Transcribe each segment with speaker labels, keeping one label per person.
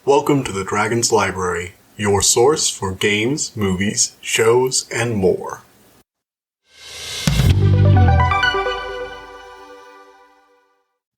Speaker 1: Welcome to the Dragon's Library, your source for games, movies, shows, and more.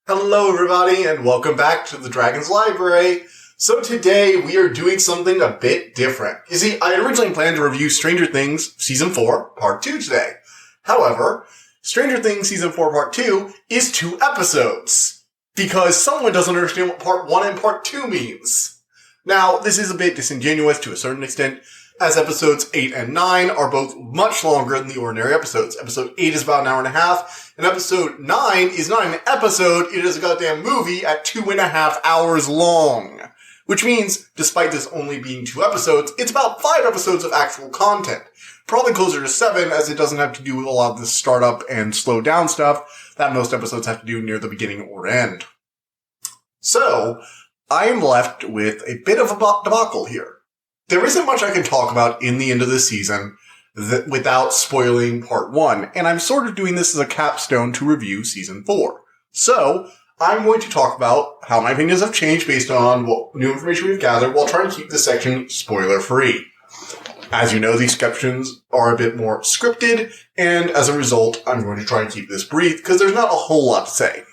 Speaker 1: Hello everybody, and welcome back to the Dragon's Library. So today we are doing something a bit different. You see, I originally planned to review Stranger Things Season 4, Part 2 today. However, Stranger Things Season 4, Part 2 is 2 episodes, because someone doesn't understand what Part 1 and Part 2 means. Now, this is a bit disingenuous to a certain extent, as episodes 8 and 9 are both much longer than the ordinary episodes. Episode 8 is about an hour and a half, and episode 9 is not an episode, it is a goddamn movie at 2.5 hours long. Which means, despite this only being 2 episodes, it's about 5 episodes of actual content. Probably closer to 7, as it doesn't have to do with a lot of the startup and slow down stuff that most episodes have to do near the beginning or end. So, I am left with a bit of a debacle here. There isn't much I can talk about in the end of this season without spoiling Part 1, and I'm sort of doing this as a capstone to review Season 4. So, I'm going to talk about how my opinions have changed based on what new information we've gathered while trying to keep this section spoiler-free. As you know, these sections are a bit more scripted, and as a result, I'm going to try and keep this brief because there's not a whole lot to say.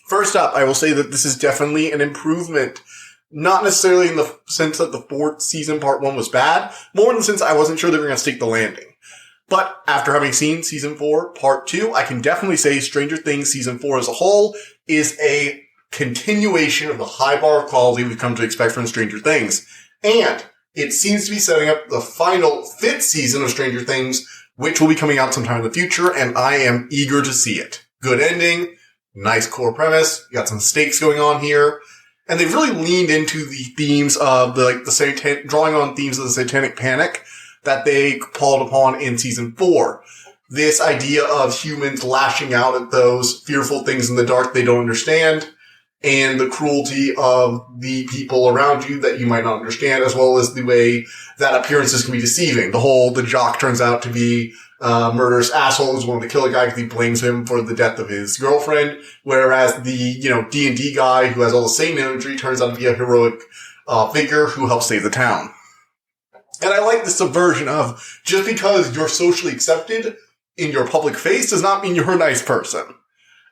Speaker 1: First up, I will say that this is definitely an improvement. Not necessarily in the sense that the 4th season Part 1 was bad, more in the sense I wasn't sure they were going to stick the landing. But after having seen Season 4 Part 2, I can definitely say Stranger Things Season 4 as a whole is a continuation of the high bar of quality we've come to expect from Stranger Things. And it seems to be setting up the final 5th season of Stranger Things, which will be coming out sometime in the future, and I am eager to see it. Good ending. Nice core premise. You got some stakes going on here. And they've really leaned into the themes of drawing on themes of the satanic panic that they called upon in season 4. This idea of humans lashing out at those fearful things in the dark they don't understand, and the cruelty of the people around you that you might not understand, as well as the way that appearances can be deceiving. The jock turns out to be murderous asshole who's willing to kill a guy because he blames him for the death of his girlfriend, whereas the, D&D guy who has all the Satan imagery turns out to be a heroic figure who helps save the town. And I like the subversion of just because you're socially accepted in your public face does not mean you're a nice person,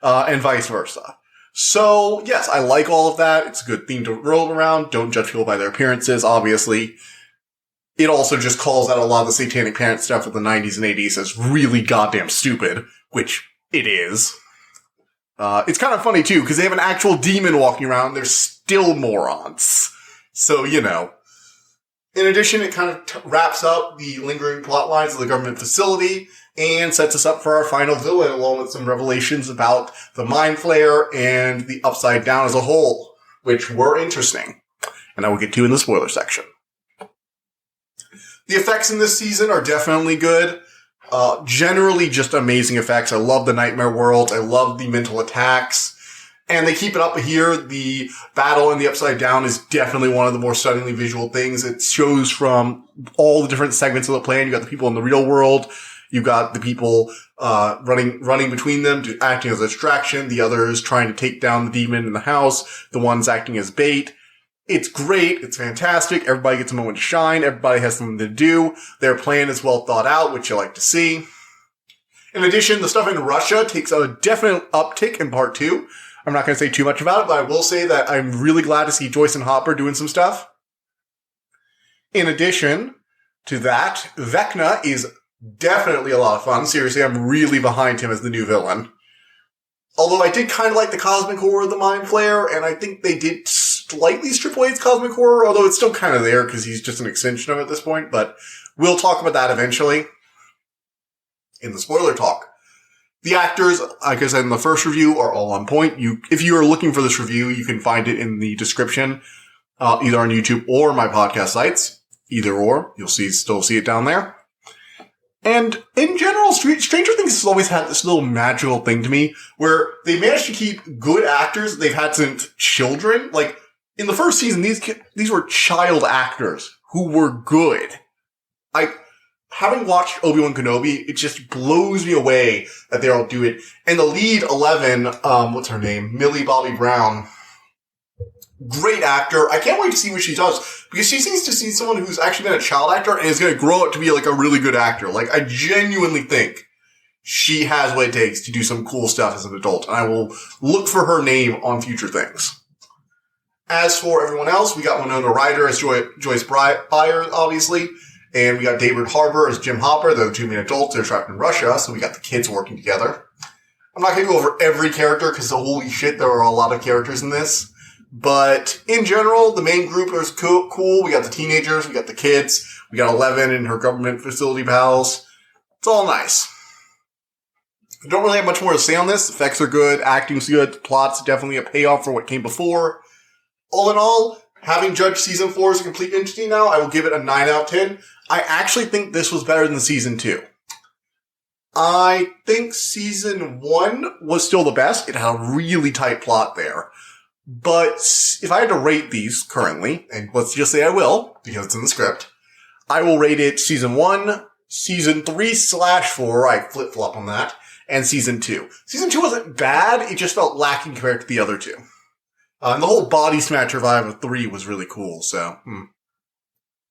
Speaker 1: and vice versa. So, yes, I like all of that. It's a good theme to roll around. Don't judge people by their appearances, obviously. It also just calls out a lot of the satanic panic stuff of the 90s and 80s as really goddamn stupid, which it is. It's kind of funny, too, because they have an actual demon walking around. They're still morons. So, In addition, it kind of wraps up the lingering plot lines of the government facility and sets us up for our final villain, along with some revelations about the Mind Flayer and the Upside Down as a whole, which were interesting. And I will get to in the spoiler section. The effects in this season are definitely good. Generally just amazing effects. I love the nightmare world. I love the mental attacks. And they keep it up here. The battle in the Upside Down is definitely one of the more stunningly visual things. It shows from all the different segments of the plan. You got the people in the real world. You've got the people running between them, acting as a distraction. The others trying to take down the demon in the house. The ones acting as bait. It's great. It's fantastic. Everybody gets a moment to shine. Everybody has something to do. Their plan is well thought out, which you like to see. In addition, the stuff in Russia takes a definite uptick in Part 2. I'm not going to say too much about it, but I will say that I'm really glad to see Joyce and Hopper doing some stuff. In addition to that, Vecna is definitely a lot of fun. Seriously, I'm really behind him as the new villain. Although I did kind of like the cosmic horror of the Mind Flayer, and I think they did slightly strip away its cosmic horror, although it's still kind of there because he's just an extension of it at this point, but we'll talk about that eventually in the spoiler talk. The actors, like I said in the first review, are all on point. If you are looking for this review, you can find it in the description, either on YouTube or my podcast sites. Either or, you'll still see it down there. And in general, Stranger Things has always had this little magical thing to me where they managed to keep good actors they've had since children. Like, in the first season, these were child actors who were good. Having watched Obi-Wan Kenobi, it just blows me away that they all do it. And the lead 11, what's her name? Millie Bobby Brown. Great actor. I can't wait to see what she does, because she seems to see someone who's actually been a child actor and is going to grow up to be like a really good actor. Like, I genuinely think she has what it takes to do some cool stuff as an adult, and I will look for her name on future things. As for everyone else, we got Winona Ryder as Joyce Byers, obviously, and we got David Harbour as Jim Hopper. They're the two main adults. They're trapped in Russia, so we got the kids working together. I'm not going to go over every character, because holy shit, there are a lot of characters in this. But in general, the main group is cool. We got the teenagers, we got the kids, we got Eleven and her government facility pals. It's all nice. I don't really have much more to say on this. Effects are good, acting's good, the plot's definitely a payoff for what came before. All in all, having judged Season 4 as a complete entity now, I will give it a 9 out of 10. I actually think this was better than Season 2. I think Season 1 was still the best. It had a really tight plot there. But if I had to rate these currently, and let's just say I will, because it's in the script, I will rate it Season 1, Season 3/4, I flip-flop on that, and Season 2. Season 2 wasn't bad, it just felt lacking compared to the other two. And the whole body snatcher vibe of 3 was really cool, so,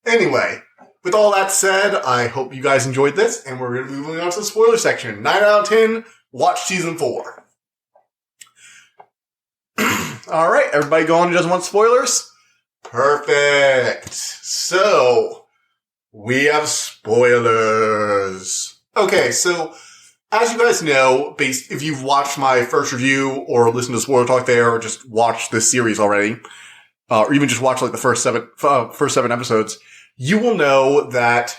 Speaker 1: Anyway, with all that said, I hope you guys enjoyed this, and we're going to be moving on to the spoiler section. 9 out of 10, watch Season 4. Alright, everybody going who doesn't want spoilers? Perfect. So, we have spoilers. Okay, so, as you guys know, if you've watched my first review, or listened to Spoiler Talk there, or just watched this series already, or even just watched like the first seven episodes, you will know that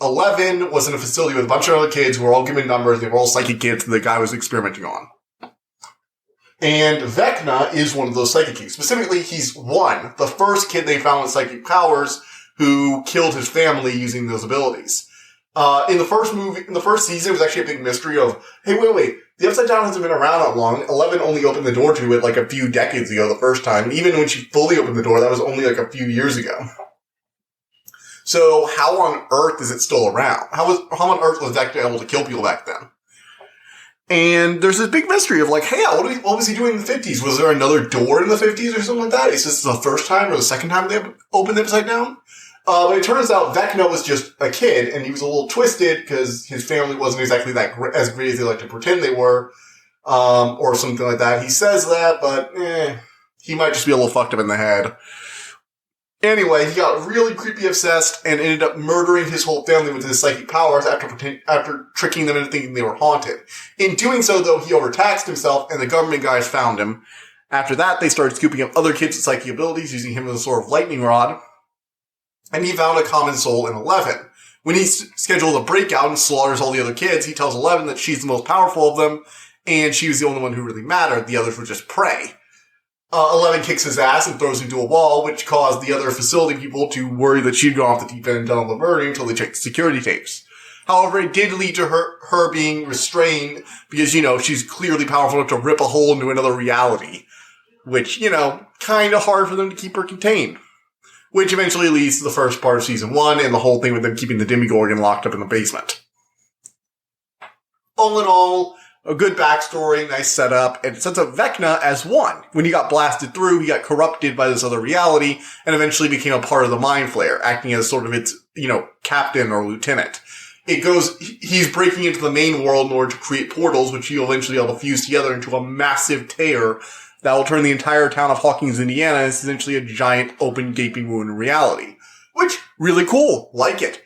Speaker 1: 11 was in a facility with a bunch of other kids who were all given numbers. They were all psychic kids that the guy was experimenting on. And Vecna is one of those psychic kids. Specifically, he's the first kid they found with psychic powers who killed his family using those abilities. In the first season, it was actually a big mystery of, hey, wait, the Upside Down hasn't been around that long. 11 only opened the door to it like a few decades ago the first time. And even when she fully opened the door, that was only like a few years ago. So how on earth is it still around? How on earth was Vecna able to kill people back then? And there's this big mystery of like, hey, what was he doing in the 50s? Was there another door in the 50s or something like that? Is this the first time or the second time they opened the Upside Down? But it turns out Vecna was just a kid, and he was a little twisted because his family wasn't exactly as great as they like to pretend they were, or something like that. He says that, but he might just be a little fucked up in the head. Anyway, he got really creepy obsessed and ended up murdering his whole family with his psychic powers after tricking them into thinking they were haunted. In doing so, though, he overtaxed himself, and the government guys found him. After that, they started scooping up other kids with psychic abilities, using him as a sort of lightning rod. And he found a common soul in 11. When he schedules a breakout and slaughters all the other kids, he tells 11 that she's the most powerful of them, and she was the only one who really mattered. The others were just prey. 11 kicks his ass and throws him to a wall, which caused the other facility people to worry that she'd gone off the deep end and done all the murdering until they checked the security tapes. However, it did lead to her being restrained because, she's clearly powerful enough to rip a hole into another reality. Which, kind of hard for them to keep her contained. Which eventually leads to the first part of Season 1 and the whole thing with them keeping the Demogorgon locked up in the basement. All in all, a good backstory, nice setup, and it sets up Vecna as one. When he got blasted through, he got corrupted by this other reality, and eventually became a part of the Mind Flayer, acting as sort of its, captain or lieutenant. He's breaking into the main world in order to create portals, which he'll eventually be able to fuse together into a massive tear that will turn the entire town of Hawkins, Indiana, into essentially a giant, open, gaping wound in reality. Which, really cool. Like it.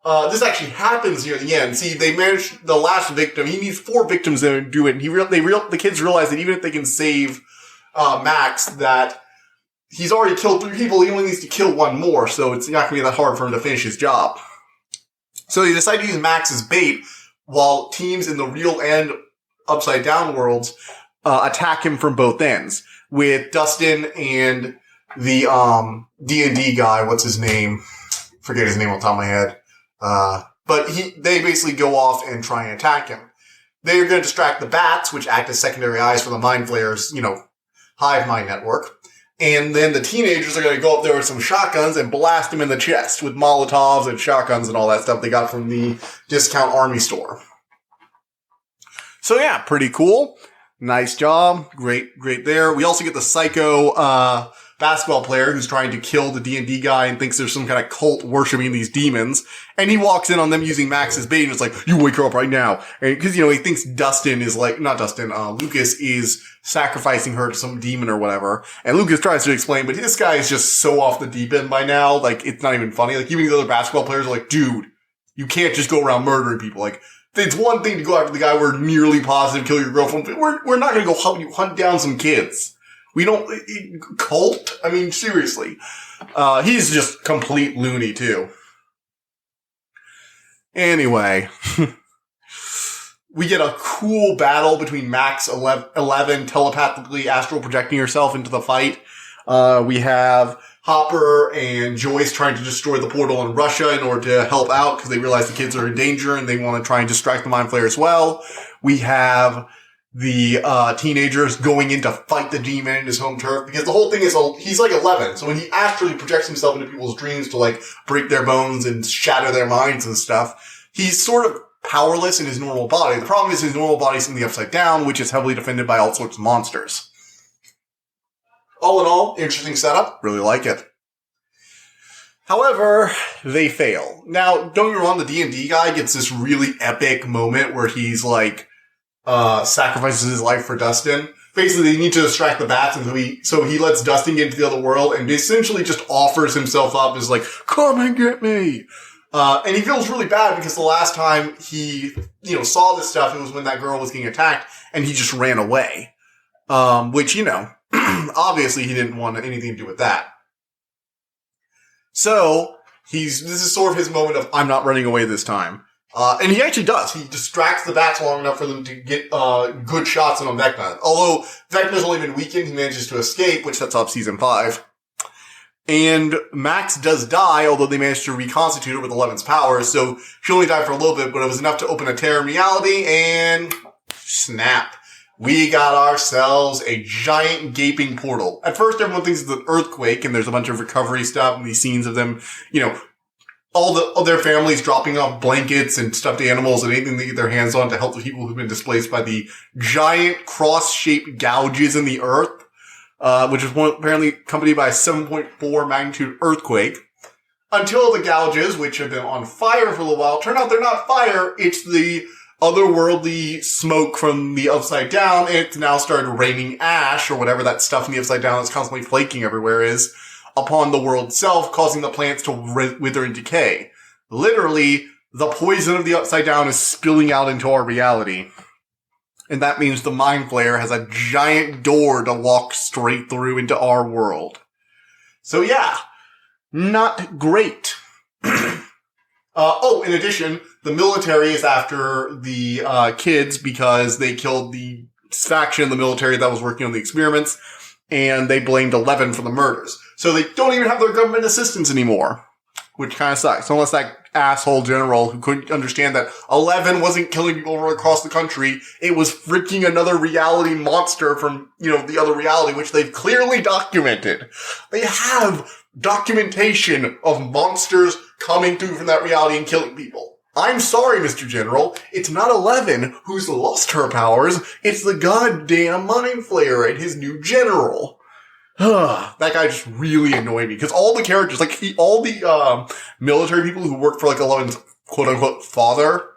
Speaker 1: This actually happens near the end. See, they managed the last victim. He needs 4 victims to do it. And the kids realize that even if they can save Max, that he's already killed 3 people. He only needs to kill 1 more, so it's not going to be that hard for him to finish his job. So they decide to use Max as bait while teams in the real and Upside Down worlds attack him from both ends. With Dustin and the D&D guy, what's his name? Forget his name on the top of my head. But they basically go off and try and attack him. They're going to distract the bats, which act as secondary eyes for the Mind Flayer's, hive mind network. And then the teenagers are going to go up there with some shotguns and blast him in the chest with Molotovs and shotguns and all that stuff they got from the discount army store. So yeah, pretty cool. Nice job. Great there. We also get the psycho, basketball player who's trying to kill the D&D guy and thinks there's some kind of cult worshipping these demons. And he walks in on them using Max as bait and it's like, you wake her up right now. And cause, he thinks Lucas is sacrificing her to some demon or whatever. And Lucas tries to explain, but this guy is just so off the deep end by now. Like, it's not even funny. Like, even the other basketball players are like, dude, you can't just go around murdering people. Like, it's one thing to go after the guy we're nearly positive kill your girlfriend. We're not gonna go help you hunt down some kids. We don't, cult? I mean, seriously. He's just complete loony, too. Anyway. We get a cool battle between Max 11 telepathically astral projecting herself into the fight. We have Hopper and Joyce trying to destroy the portal in Russia in order to help out because they realize the kids are in danger and they want to try and distract the Mind Flayer as well. We have the teenagers going in to fight the demon in his home turf because the whole thing is he's like 11. So when he astrally projects himself into people's dreams to like break their bones and shatter their minds and stuff, he's sort of powerless in his normal body. The problem is his normal body's in the Upside Down, which is heavily defended by all sorts of monsters. All in all, interesting setup. Really like it. However, they fail. Now, don't get me wrong, the D&D guy gets this really epic moment where he's like, sacrifices his life for Dustin. Basically, they need to distract the bats, and so he lets Dustin get into the other world, and essentially just offers himself up as like, come and get me! And he feels really bad because the last time he, saw this stuff, it was when that girl was getting attacked, and he just ran away. Which, obviously he didn't want anything to do with that. So, this is sort of his moment of, I'm not running away this time. And he actually does. He distracts the bats long enough for them to get, good shots on Vecna. Although Vecna's only been weakened, he manages to escape, which sets up season 5. And Max does die, although they managed to reconstitute her with 11's powers, so she only died for a little bit, but it was enough to open a tear in reality, and snap. We got ourselves a giant gaping portal. At first, everyone thinks it's an earthquake, and there's a bunch of recovery stuff, and these scenes of them, all their families dropping off blankets and stuffed animals and anything they get their hands on to help the people who've been displaced by the giant cross-shaped gouges in the earth. Which was apparently accompanied by a 7.4 magnitude earthquake. Until the gouges, which have been on fire for a little while, turn out they're not fire, it's the otherworldly smoke from the Upside Down, and it's now started raining ash, or whatever that stuff in the Upside Down that's constantly flaking everywhere is, upon the world itself, causing the plants to wither and decay. Literally, the poison of the Upside Down is spilling out into our reality. And that means the Mind Flayer has a giant door to walk straight through into our world. So yeah, not great. In addition, the military is after the kids because they killed the faction of the military that was working on the experiments, and they blamed 11 for the murders. So they don't even have their government assistance anymore, which kind of sucks. Unless that asshole general who couldn't understand that 11 wasn't killing people all across the country. It was freaking another reality monster from, the other reality, which they've clearly documented. They have documentation of monsters coming through from that reality and killing people. I'm sorry, Mr. General. It's not 11 who's lost her powers. It's the goddamn Mind Flayer and his new general. That guy just really annoyed me because all the characters, all the military people who work for 11's quote unquote father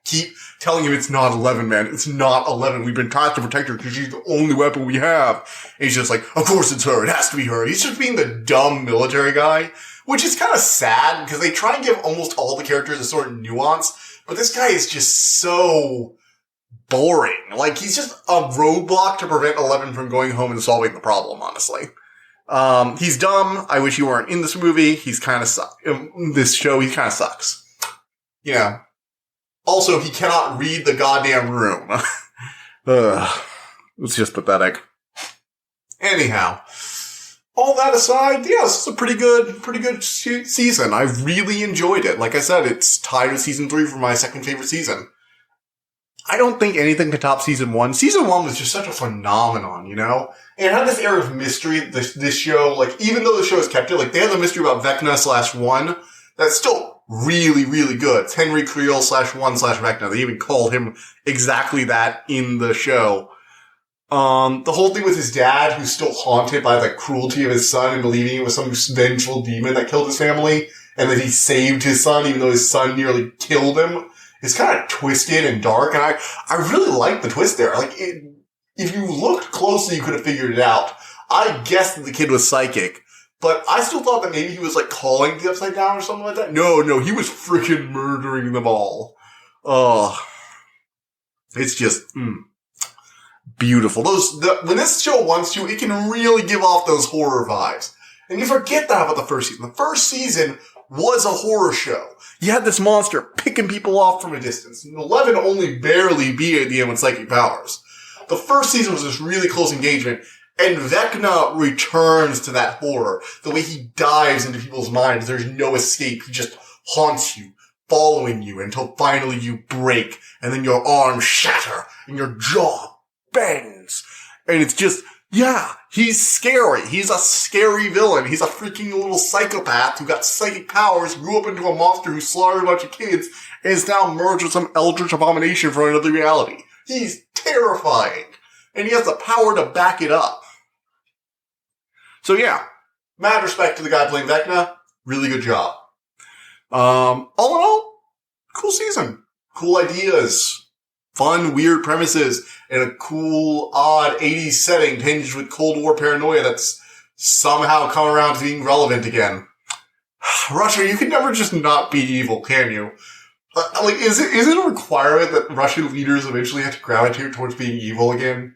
Speaker 1: keep telling him it's not 11, man. It's not 11. We've been tasked to protect her because she's the only weapon we have. And he's just like, of course it's her. It has to be her. He's just being the dumb military guy, which is kind of sad because they try and give almost all the characters a sort of nuance, but this guy is just so boring. He's just a roadblock to prevent 11 from going home and solving the problem, honestly. He's dumb. I wish he weren't in this movie. He's kind of this show, he kind of sucks. Also, he cannot read the goddamn room. It's just pathetic. Anyhow, all that aside, yeah, this is a pretty good season. I really enjoyed it. Like I said, it's tied with season 3 for my second favorite season. I don't think anything could top season 1. Season 1 was just such a phenomenon, And it had this air of mystery, this show, even though the show has kept it, they had the mystery about Vecna/1, that's still really, really good. It's Henry Creel /1/Vecna. They even called him exactly that in the show. The whole thing with his dad, who's still haunted by the cruelty of his son and believing it was some vengeful demon that killed his family, and that he saved his son even though his son nearly killed him, is kind of twisted and dark, and I really like the twist there. Like, if you looked closely, you could have figured it out. I guessed that the kid was psychic, but I still thought that maybe he was, like, calling the Upside Down or something like that. No, he was freaking murdering them all. Oh. It's just, beautiful. When this show wants to, it can really give off those horror vibes. And you forget that about the first season. The first season was a horror show. You had this monster picking people off from a distance. And 11 only barely beat at the end with psychic powers. The first season was this really close engagement, and Vecna returns to that horror. The way he dives into people's minds, there's no escape. He just haunts you, following you until finally you break, and then your arms shatter, and your jaw bends. And it's just, yeah, he's scary. He's a scary villain. He's a freaking little psychopath who got psychic powers, grew up into a monster who slaughtered a bunch of kids, and is now merged with some eldritch abomination from another reality. He's terrifying. And he has the power to back it up. So yeah, mad respect to the guy playing Vecna. Really good job. All in all, cool season. Cool ideas. Fun, weird premises, and a cool, odd 80s setting tinged with Cold War paranoia that's somehow come around to being relevant again. Russia, you can never just not be evil, can you? Is it a requirement that Russian leaders eventually have to gravitate towards being evil again?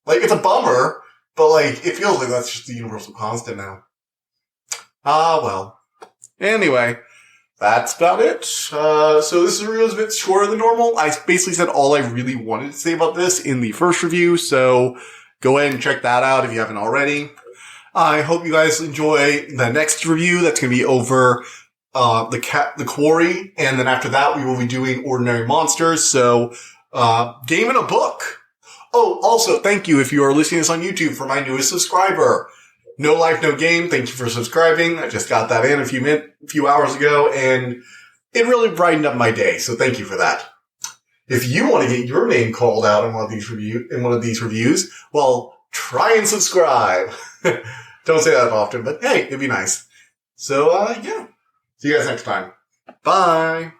Speaker 1: Like, it's a bummer, but, like, it feels like that's just the universal constant now. Ah, well. Anyway. That's about it. So this review is a bit shorter than normal. I basically said all I really wanted to say about this in the first review, so go ahead and check that out if you haven't already. I hope you guys enjoy the next review. That's going to be over the Quarry, and then after that we will be doing Ordinary Monsters, so game and a book. Oh, also, thank you if you are listening to this on YouTube for my newest subscriber. No Life, No Game, thank you for subscribing. I just got that in a few hours ago, and it really brightened up my day, so thank you for that. If you want to get your name called out in one of these reviews, well, try and subscribe. Don't say that often, but hey, it'd be nice. So, yeah. See you guys next time. Bye!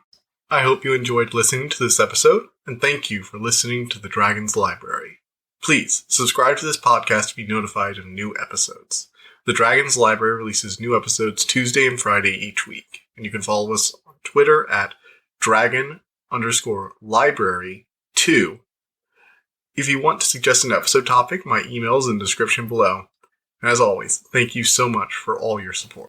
Speaker 1: I hope you enjoyed listening to this episode, and thank you for listening to The Dragon's Library. Please, subscribe to this podcast to be notified of new episodes. The Dragon's Library releases new episodes Tuesday and Friday each week, and you can follow us on Twitter at dragon_library2. If you want to suggest an episode topic, my email is in the description below. And as always, thank you so much for all your support.